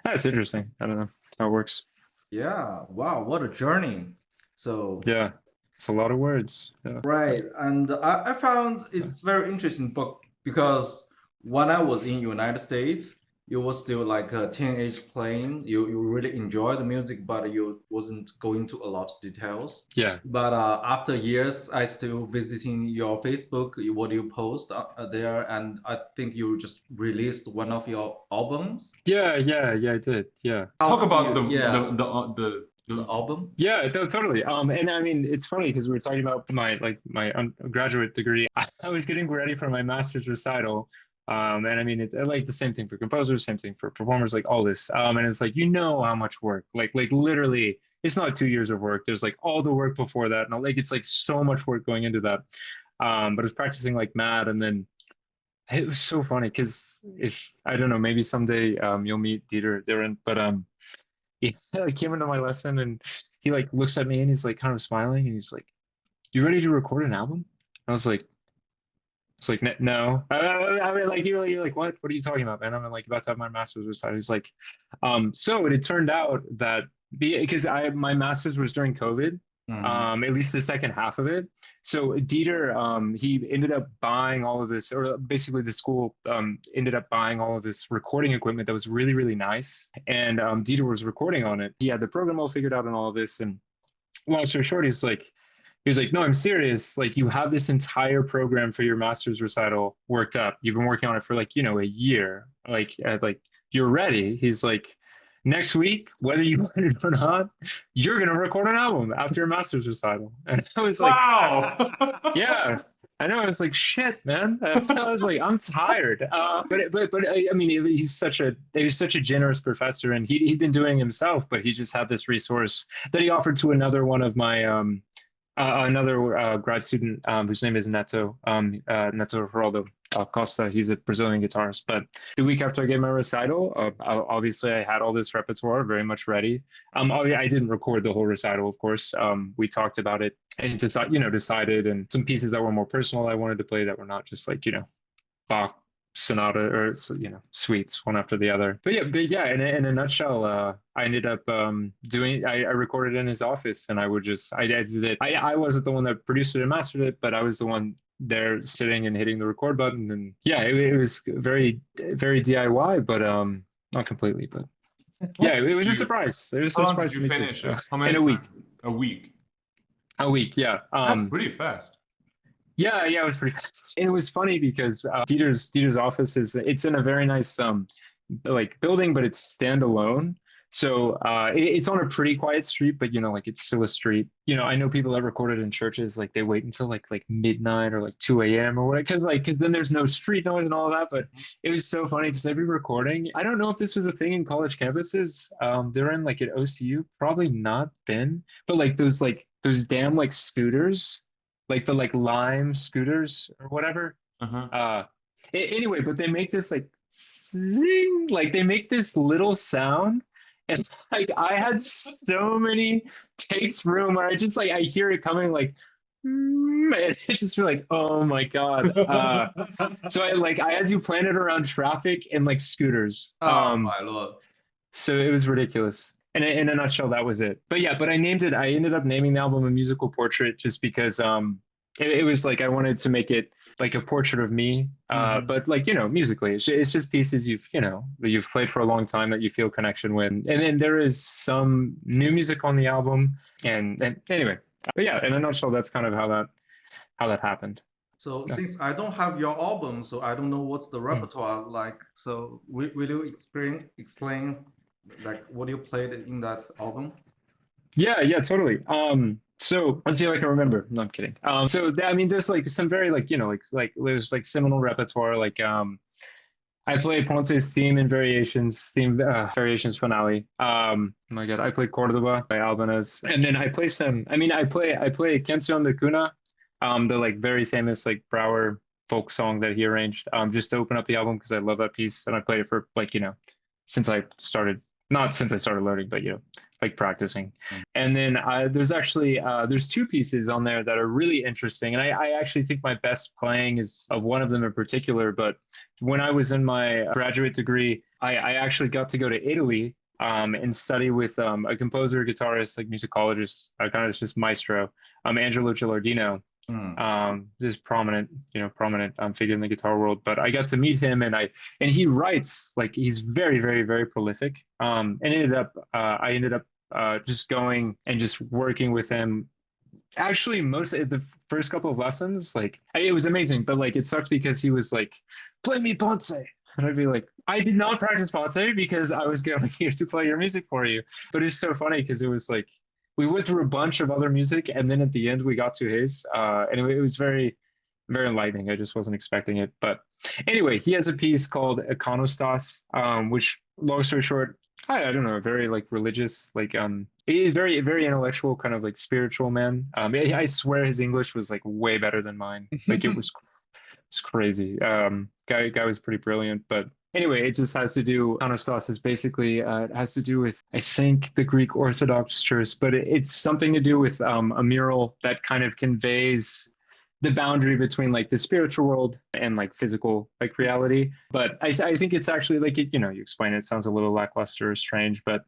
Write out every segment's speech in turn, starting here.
That's interesting. I don't know how it works. Yeah, wow, what a journey. So, Yeah, it's a lot of words. Yeah. right, and I found Yeah. it's very interesting book because when I was in United States, you were still like a teenage playing. You really enjoy the music, but you wasn't going to a lot of details. Yeah. But after years, I still visiting your Facebook, what you post there, and I think you just released one of your albums. Yeah, yeah, yeah, I did. Yeah. Talk How do about you, yeah, the the album? Yeah, totally. And I mean, it's funny because we were talking about my undergraduate degree. I was getting ready for my master's recital. And I mean, it's like the same thing for composers, same thing for performers, like all this. And it's like, you know how much work, like literally, it's not 2 years of work. There's like all the work before that. And like, it's like so much work going into that. But I was practicing like mad. And then it was so funny because if, I don't know, maybe someday, you'll meet Dieter, but, he like came into my lesson and he like looks at me and he's like kind of smiling and he's like, "You ready to record an album?" I was like, "It's like no." I mean, like you're like, "What? What are you talking about, man?" I'm like about to have my master's recital. He's like, so it turned out that because I my master's was during COVID, Mhm. at least the second half of it. So Dieter, he ended up buying all of this, or basically the school ended up buying all of this recording equipment that was really, really nice. And Dieter was recording on it. He had the program all figured out and all of this. And long story short, he's like, no, I'm serious. Like, you have this entire program for your master's recital worked up. You've been working on it for like, a year. Like you're ready. He's like, next week, whether you want it or not, you're gonna record an album after your master's recital. And I was like, wow. yeah. I know. I was like, shit, man. I was like, I'm tired. But I mean, he was such a generous professor, and he'd been doing it himself, but he just had this resource that he offered to another one of my another grad student whose name is Neto Geraldo Costa. He's a Brazilian guitarist. But the week after I gave my recital, obviously I had all this repertoire very much ready. I didn't record the whole recital, of course. We talked about it and decided, and some pieces that were more personal I wanted to play that were not just like Bach sonata or suites one after the other. But yeah, in a nutshell, I ended up doing. I recorded in his office, and I did it. I wasn't the one that produced it and mastered it, but I was the one there sitting and hitting the record button. And yeah, it was very very DIY, but not completely. But yeah, it Did was a you? surprise. It was How a long did surprise you to me too. finish it? How In many a week, times? A week. a week, yeah. That's pretty fast. Yeah, yeah, it was pretty fast. And it was funny because Dieter's office it's in a very nice like building, but it's standalone. So it's on a pretty quiet street, but like it's still a street. I know people that recorded in churches, like they wait until like midnight or like 2 a.m. or whatever, because then there's no street noise and all of that. But it was so funny because every recording, I don't know if this was a thing in college campuses. They're in like at OCU, probably not been, but like those damn like scooters, like the like Lime scooters or whatever. Uh-huh. Anyway, but they make this like zing, like they make this little sound, and like I had so many takes room where I just like I hear it coming like, and it just feel like, oh my God. So I had to plan it around traffic and like scooters. Oh my Lord. So it was ridiculous. And in a nutshell, that was it. But yeah, but I named it. I ended up naming the album a musical portrait just because it was like I wanted to make it like a portrait of me. hmm But like musically, it's just pieces that you've played for a long time that you feel connection with. And then there is some new music on the album. And anyway, but yeah, in a nutshell, that's kind of how that happened. So Yeah. since I don't have your album, so I don't know what's the Mm. repertoire like. So will you explain like what you played in that album? Yeah, yeah, totally. So let's see if I can remember. No, I'm kidding. I mean, there's like some very like like there's like seminal repertoire. Like I play Ponce's variations finale. Oh my God, I play Cordoba by Albanese, and then I play some. I mean, I play Canción de Cuna, the like very famous like Brower folk song that he arranged, just to open up the album because I love that piece, and I played it for like since I started, not since I started learning, but like practicing. And then there's actually there's two pieces on there that are really interesting, and I actually think my best playing is of one of them in particular. But when I was in my graduate degree, I actually got to go to Italy and study with a composer, guitarist, like musicologist, kind of just maestro, Angelo Gilardino. Mm. This prominent, prominent figure in the guitar world. But I got to meet him, and he writes like he's very, very, very prolific. And I ended up just going and just working with him. Actually, most of the first couple of lessons, like it was amazing, but like it sucked because he was like, "Play me Ponce," and I'd be like, "I did not practice Ponce because I was going here to play your music for you." But it's so funny because it was like we went through a bunch of other music, and then at the end we got to his, and it was very, very enlightening. I just wasn't expecting it, but anyway, he has a piece called Iconostas, which, long story short, I don't know, very like religious, like he's very, very intellectual, kind of like spiritual man. I swear his English was like way better than mine. Like it's crazy. Guy was pretty brilliant, but anyway, it just has to do. Anastas is basically it has to do with, I think, the Greek Orthodox Church, but it's something to do with a mural that kind of conveys the boundary between like the spiritual world and like physical like reality. But I think it's actually like you explain it, it sounds a little lackluster or strange, but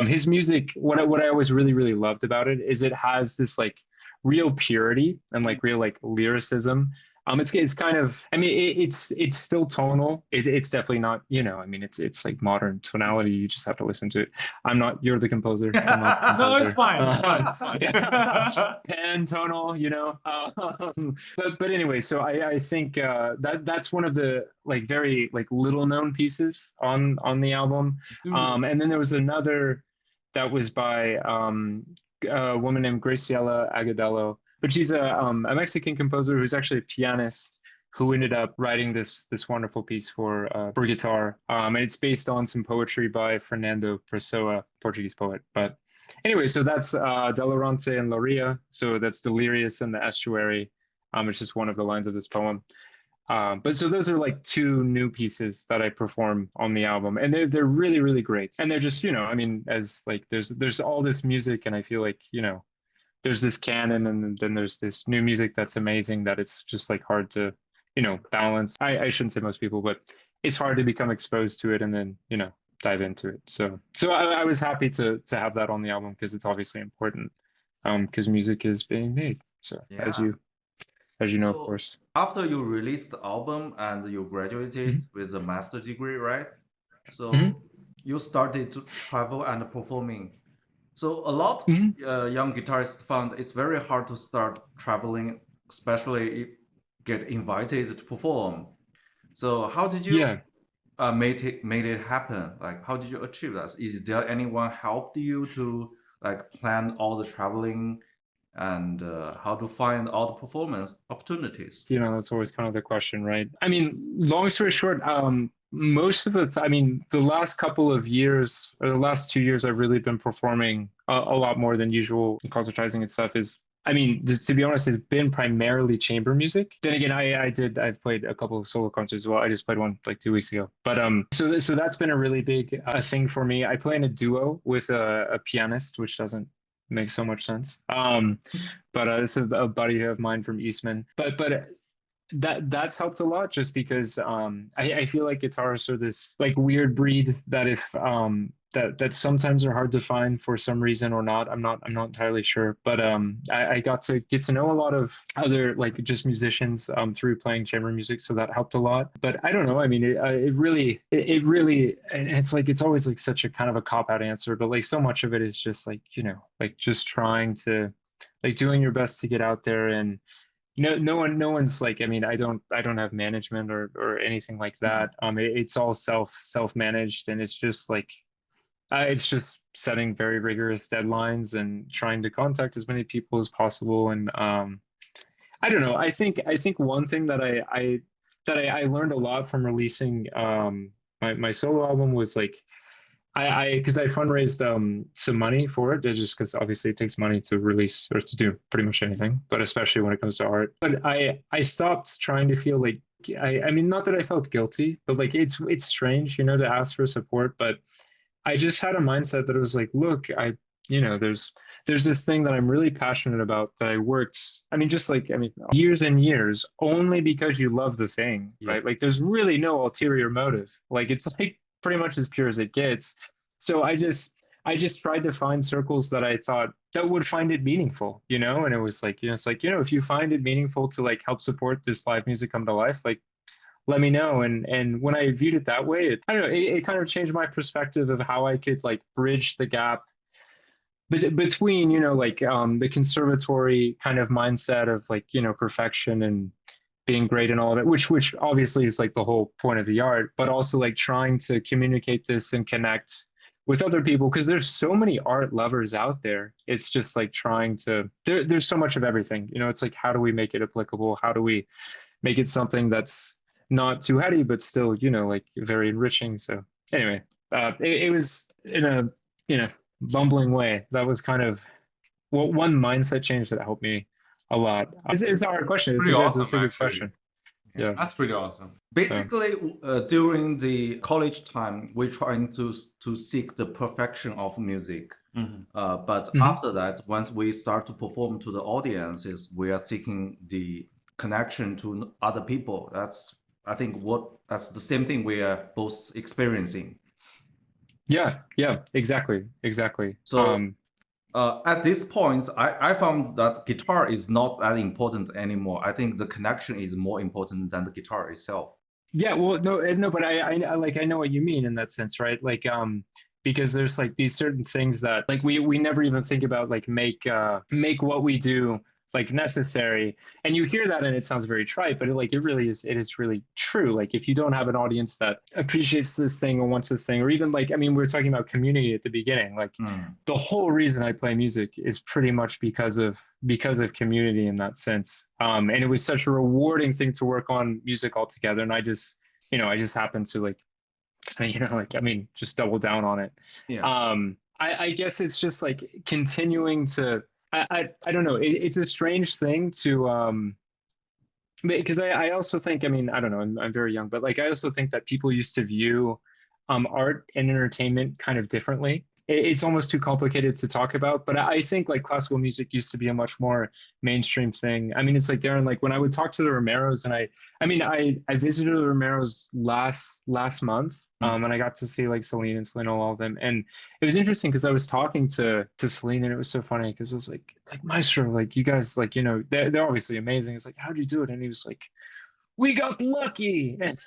his music, what I always really, really loved about it is it has this like real purity and like real like lyricism. It's kind of, I mean, it's still tonal. It's definitely not, I mean, it's like modern tonality. You just have to listen to it. You're the composer. I'm not the composer. No, it's fine. It's fine. It's fine. Yeah. Pan tonal, but anyway, so I think that's one of the like very like little known pieces on the album. And then there was another that was by a woman named Graciela Agudelo, but she's a Mexican composer who's actually a pianist who ended up writing this wonderful piece for guitar. And it's based on some poetry by Fernando Pessoa, Portuguese poet. But anyway, so that's Delirante and Loria. So that's Delirious and the Estuary. It's just one of the lines of this poem. But so those are like two new pieces that I perform on the album, and they're really, really great. And they're just, I mean, as like there's all this music, and I feel like, there's this canon, and then there's this new music that's amazing that it's just like hard to, balance. I shouldn't say most people, but it's hard to become exposed to it and then, dive into it. So I was happy to have that on the album because it's obviously important, because music is being made. So Yeah. as you know, of So course. after you released the album and you graduated Mhm. with a master degree, right? So Mhm. you started to travel and performing. So a lot Mhm. young guitarists found it's very hard to start traveling, especially if get invited to perform. So how did you Yeah. made it happen? Like how did you achieve that? Is there anyone helped you to like plan all the traveling and how to find all the performance opportunities? That's always kind of the question, right? I mean, long story short, most of it, I mean, the last couple of years, or the last 2 years, I've really been performing a lot more than usual, and concertizing and stuff is, I mean, just to be honest, it's been primarily chamber music. Then again, I've played a couple of solo concerts as well. I just played one like 2 weeks ago. But so that's been a really big thing for me. I play in a duo with a pianist, which doesn't make so much sense. But this is a buddy of mine from Eastman. But that's helped a lot just because I feel like guitarists are this like weird breed that if that sometimes are hard to find for some reason or not. I'm not entirely sure. But I got to get to know a lot of other like just musicians through playing chamber music, so that helped a lot. But I don't know. I mean, it really, and it's like it's always like such a kind of a cop-out answer, but like so much of it is just like like just trying to like doing your best to get out there. And no one's like, I mean, I don't have management or anything like that. It's all self managed, and it's just like it's just setting very rigorous deadlines and trying to contact as many people as possible. And I don't know. I think one thing that I learned a lot from releasing my solo album was like because I fundraised some money for it, just because obviously it takes money to release or to do pretty much anything, but especially when it comes to art. But I stopped trying to feel like I mean, not that I felt guilty, but like it's strange, to ask for support. But I just had a mindset that it was like, look, there's this thing that I'm really passionate about that I worked, I mean, just like, I mean, years and years only because you love the thing, right? Yes. Like there's really no ulterior motive. Like it's like pretty much as pure as it gets. So I just tried to find circles that I thought that would find it meaningful, and it was like, it's like, if you find it meaningful to like help support this live music come to life, like let me know. And when I viewed it that way, I don't know, it kind of changed my perspective of how I could like bridge the gap between like the conservatory kind of mindset of like perfection and being great and all of it, which obviously is like the whole point of the art, but also like trying to communicate this and connect with other people because there's so many art lovers out there. It's just like trying to there's so much of everything. It's like how do we make it applicable? How do we make it something that's not too heady but still like very enriching? So anyway, it was in a bumbling way. That was kind of one mindset change that helped me a lot. It's a hard question. Pretty awesome, It's a good actually. question. Yeah. Yeah. That's pretty awesome. Basically, during the college time, we're trying to seek the perfection of music. Mhm. But Mhm. after that, once we start to perform to the audiences, we are seeking the connection to other people. I think that's the same thing we are both experiencing. Yeah, exactly. So at this point, I found that guitar is not that important anymore. I think the connection is more important than the guitar itself. Yeah, well, no, but I know what you mean in that sense, right? Like, because there's like these certain things that like we never even think about, like make what we do like necessary. And you hear that and it sounds very trite, but it is really true. Like if you don't have an audience that appreciates this thing or wants this thing, or even like, I mean, we were talking about community at the beginning. Like the whole reason I play music is pretty much because of community in that sense. And it was such a rewarding thing to work on music all together. And I just happened to like, like, I mean, just double down on it. Yeah. I guess it's just like continuing to, I don't know. It's a strange thing to, because I also think, I mean, I don't know, I'm very young, but like, I also think that people used to view art and entertainment kind of differently. It's almost too complicated to talk about, but I think like classical music used to be a much more mainstream thing. I mean, it's like Darren, like when I would talk to the Romeros and I visited the Romeros last month. And I got to see like Celine and Selena, all of them. And it was interesting because I was talking to Celine and it was so funny because it was like Maestro, like you guys, like, they're obviously amazing. It's like, how'd you do it? And he was like, we got lucky. And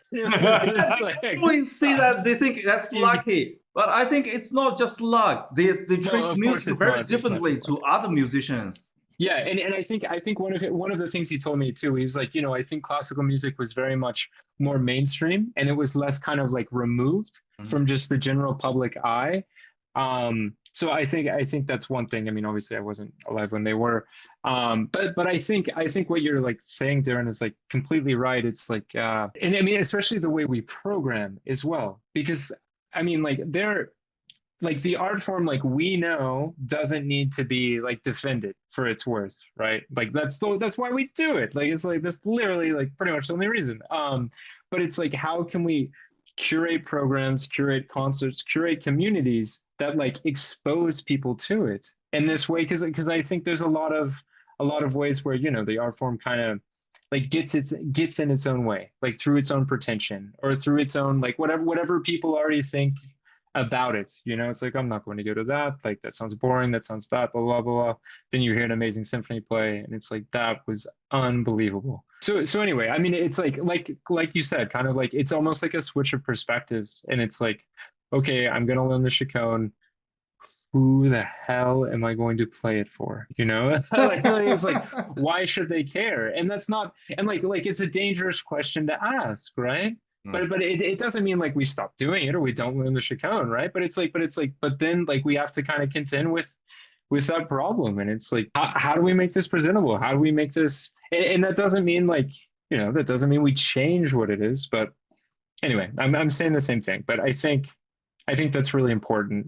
We see that they think that's lucky, but I think it's not just luck. They treat music very differently to other musicians. Yeah, and I think one of the things he told me too, he was like, I think classical music was very much more mainstream and it was less kind of like removed from just the general public eye. So I think that's one thing. I mean, obviously I wasn't alive when they were. But I think what you're like saying, Darren, is like completely right. It's like and I mean, especially the way we program as well, because I mean, like like the art form, like we know, doesn't need to be like defended for its worth, right? Like that's why we do it. Like it's like that's literally like pretty much the only reason. But it's like how can we curate programs, curate concerts, curate communities that like expose people to it in this way? Because I think there's a lot of ways where the art form kind of like gets in its own way, like through its own pretension or through its own like whatever people already think about it. It's like, I'm not going to go to that. Like, that sounds boring. That sounds blah, blah, blah. Then you hear an amazing symphony play, and it's like, that was unbelievable. So anyway, I mean, it's like you said, kind of like, it's almost like a switch of perspectives. And it's like, okay, I'm going to learn the chaconne. Who the hell am I going to play it for? Like, it's like, why should they care? And that's not, and like it's a dangerous question to ask, right? But it doesn't mean like we stop doing it or we don't learn the chaconne, right? But then like we have to kind of contend with that problem. And it's like, how do we make this presentable? How do we make this? And that doesn't mean like, that doesn't mean we change what it is. But anyway, I'm saying the same thing. But I think that's really important.